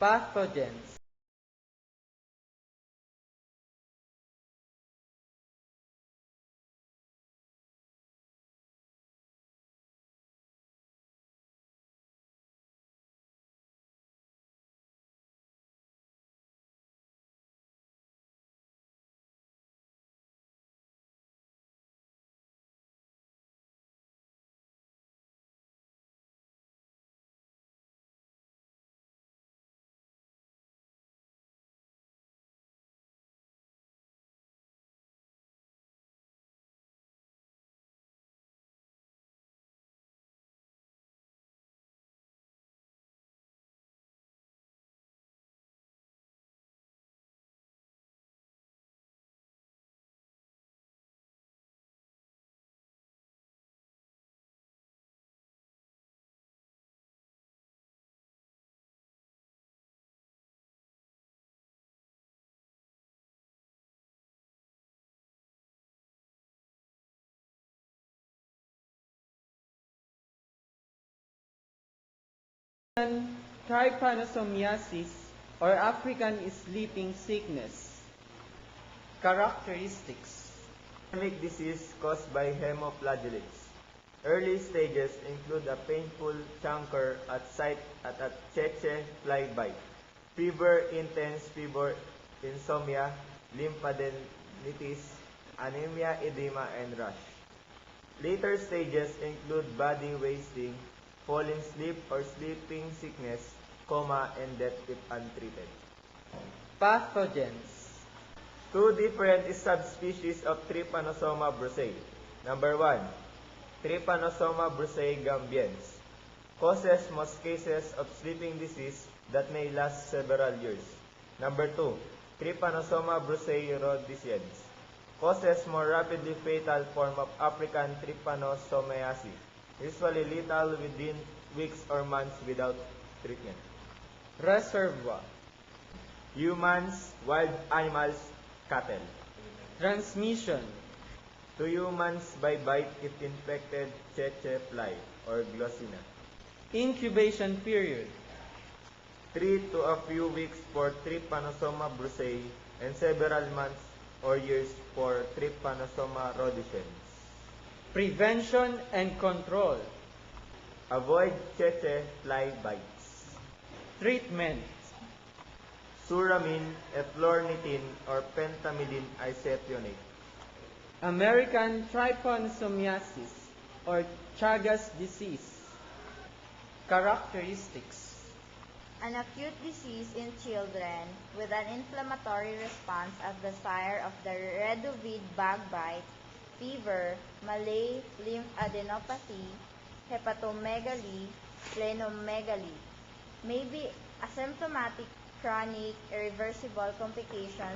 Pathogens. Trypanosomiasis or African sleeping sickness. Characteristics. Systemic disease caused by hemoflagellates. Early stages include a painful chancre at site at a tsetse fly bite, fever, intense fever, insomnia, lymphadenitis, anemia, edema, and rash. Later stages include body wasting, falling asleep or sleeping sickness, coma, and death if untreated. Pathogens. Two different subspecies of Trypanosoma brucei. Number 1, Trypanosoma brucei gambiense. Causes most cases of sleeping disease that may last several years. Number 2, Trypanosoma brucei rhodesiense. Causes more rapidly fatal form of African trypanosomiasis, usually lethal within weeks or months without treatment. Reservoir. Humans, wild animals, cattle. Transmission. To humans by bite if infected tsetse fly or glossina. Incubation period. 3 to a few weeks for Trypanosoma brucei and several months or years for Trypanosoma rhodesiense. Prevention and control. Avoid tsetse fly bites. Treatment. Suramine, eflornithine, or pentamidine isethionate. American trypanosomiasis or Chagas disease. Characteristics. An acute disease in children with an inflammatory response at the site of the redovid bug bite, fever, Malay lymphadenopathy, hepatomegaly, splenomegaly. May be asymptomatic, chronic, irreversible complications